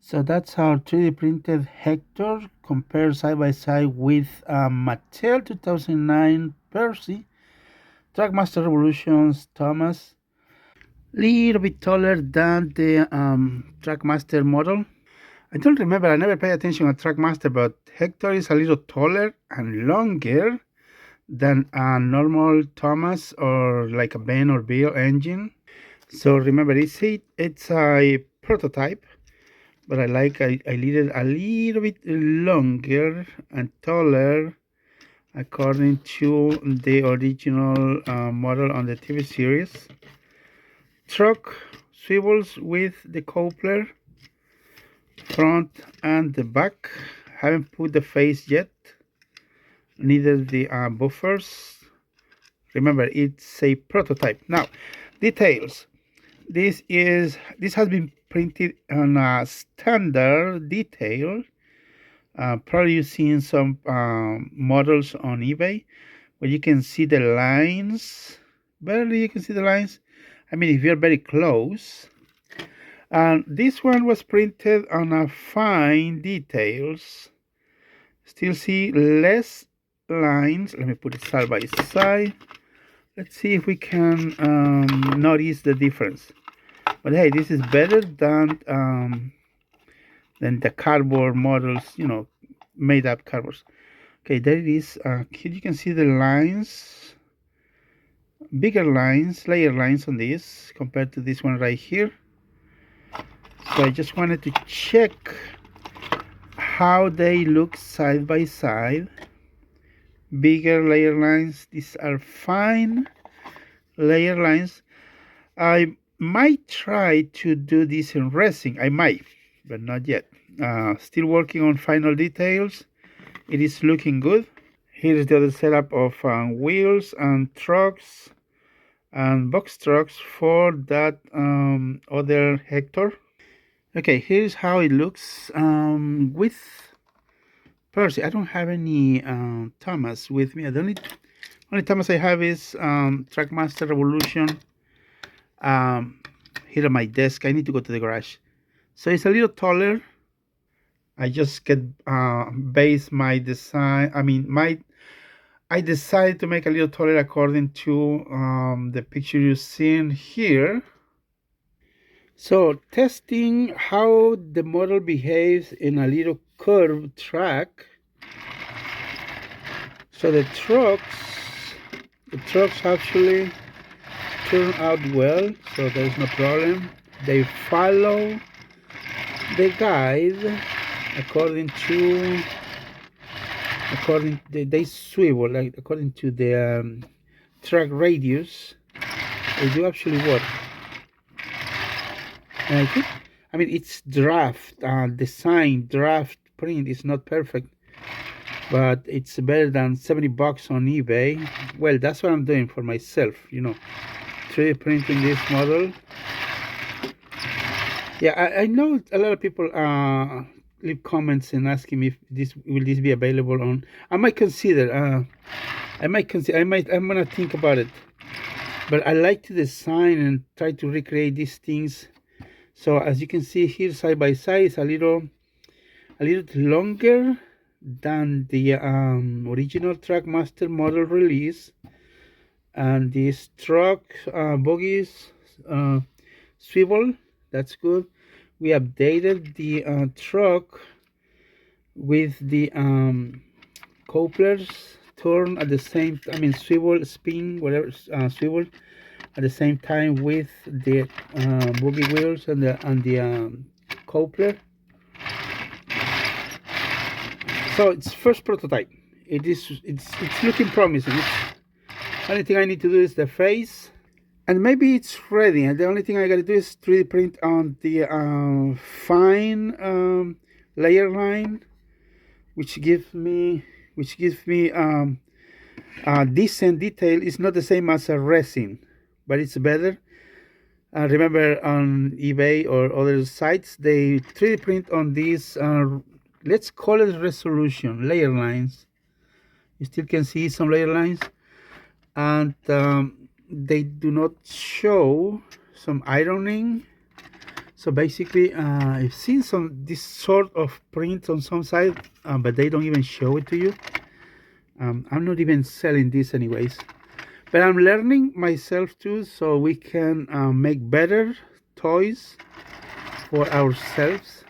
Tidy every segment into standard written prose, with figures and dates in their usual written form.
So that's our 3D printed Hector compared side by side with Mattel 2009 Percy, TrackMaster Revolutions Thomas, little bit taller than the TrackMaster model. I don't remember, I never paid attention at TrackMaster, but Hector is a little taller and longer than a normal Thomas or like a Ben or Bill engine. So remember, it's a prototype, but I needed a little bit longer and taller according to the original model on the TV series. Truck swivels with the coupler, front and the back. Haven't put the face yet, neither the buffers. Remember, it's a prototype. Now, details. This has been printed on a standard detail. Probably you've seen some models on eBay where you can see the lines. Barely you can see the lines. I mean, if you're very close. And this one was printed on a fine details. Still see less lines. Let me put it side by side. Let's see if we can notice the difference. But hey, this is better than the cardboard models, made up cardboards. Okay, there it is. Here you can see the lines, bigger lines, layer lines on this compared to this one right here. So I just wanted to check how they look side by side. Bigger layer lines. These are fine layer lines. I might try to do this in resin. I might, but not yet. Still working on final details. It is looking good. Here's the other setup of wheels and trucks and box trucks for that other Hector. Okay, here's how it looks with Percy. I don't have any Thomas with me. The only Thomas I have is TrackMaster Revolution here on my desk. I need to go to the garage. So it's a little taller. I just get base my design. I decided to make a little taller according to the picture you've seen here. So testing how the model behaves in a little curved track. So the trucks actually turn out well, so there's no problem. They follow the guide they swivel like according to the track radius. They do actually work. And it's draft design. Draft print is not perfect, but it's better than $70 on eBay. Well, that's what I'm doing for myself, 3D printing this model. Yeah, I know a lot of people leave comments and asking me if this will be available on. I'm gonna think about it. But I like to design and try to recreate these things. So as you can see here, side by side, it's a little longer than the original TrackMaster model release. And these truck bogies swivel. That's good. We updated the truck with the couplers turn at the same. Swivel, spin, whatever, swivel at the same time with the boogie wheels and the coupler. So it's first prototype. It's looking promising. Only thing I need to do is the face, and maybe it's ready. And the only thing I gotta do is 3D print on the fine layer line, which gives me a decent detail. It's not the same as a resin, but it's better. Remember on eBay or other sites, they 3D print on these, let's call it resolution, layer lines. You still can see some layer lines. And they do not show some ironing. So basically, I've seen this sort of print on some side, but they don't even show it to you. I'm not even selling this anyways, but I'm learning myself too, so we can make better toys for ourselves.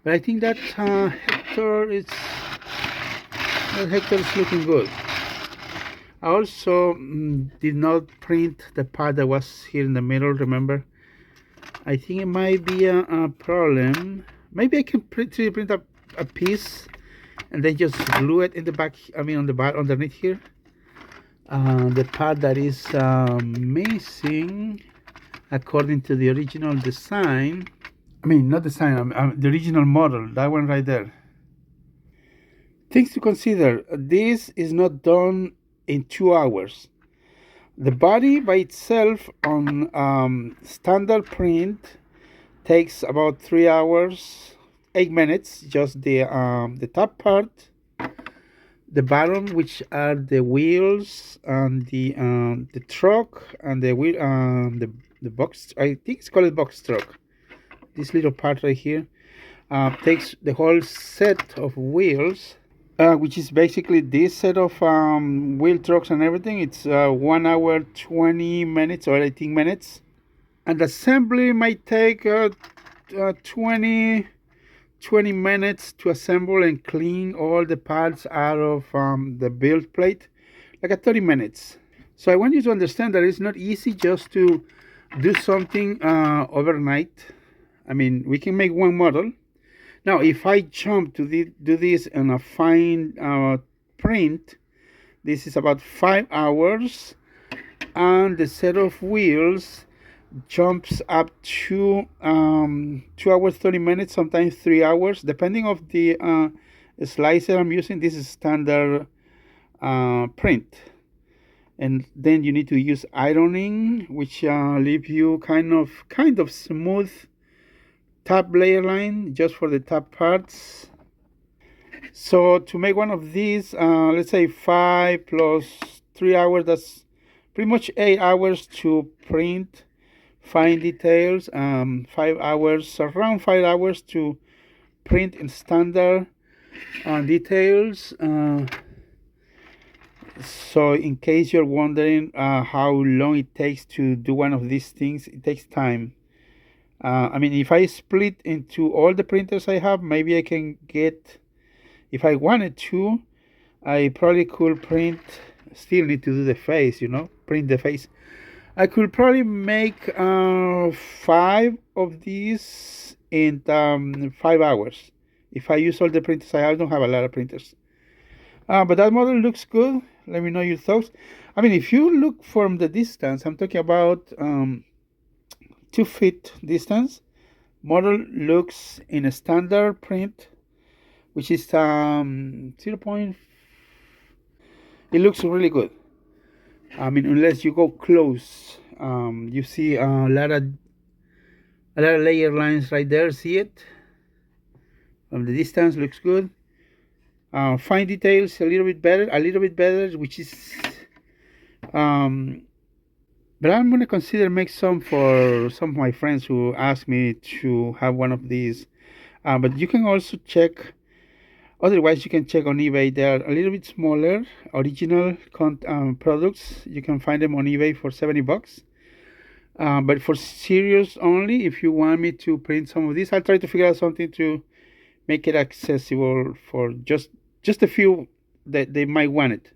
But I think that Hector is looking good. I also did not print the part that was here in the middle. Remember, I think it might be a problem. Maybe I can 3D print a piece and then just glue it in the back. I mean, on the back underneath here. The part that is missing, according to the original design. I mean, not design. The original model. That one right there. Things to consider. This is not done in 2 hours. The body by itself on standard print takes about 3 hours, 8 minutes. Just the top part, the bottom, which are the wheels and the truck and the wheel, the box. I think it's called box truck. This little part right here takes the whole set of wheels. Which is basically this set of wheel trucks and everything. It's 1 hour 20 minutes or 18 minutes, and assembly might take 20 minutes to assemble and clean all the parts out of the build plate, like 30 minutes. So I want you to understand that it's not easy just to do something overnight. I mean, we can make one model. Now, if I jump to do this in a fine print, this is about 5 hours, and the set of wheels jumps up to 2 hours 30 minutes, sometimes 3 hours, depending of the slicer I'm using. This is standard print, and then you need to use ironing, which leave you kind of smooth top layer line just for the top parts. So to make one of these, let's say 5 plus 3 hours, that's pretty much 8 hours to print fine details. 5 hours, around 5 hours to print in standard details. So in case you're wondering how long it takes to do one of these things, it takes time. I mean, if I split into all the printers I have, maybe I can get, if I wanted to, I probably could print, still need to do the face, print the face. I could probably make 5 of these in 5 hours. If I use all the printers I don't have a lot of printers. But that model looks good. Let me know your thoughts. I mean, if you look from the distance, I'm talking about 2 feet distance, model looks in a standard print, which is 0. It looks really good. I mean, unless you go close, you see a lot of layer lines right there. See it from the distance, looks good. Fine details a little bit better, which is but I'm going to consider make some for some of my friends who asked me to have one of these. But you can also check, otherwise you can check on eBay. They're a little bit smaller, original products. You can find them on eBay for $70. But for serious only, if you want me to print some of these, I'll try to figure out something to make it accessible for just a few that they might want it.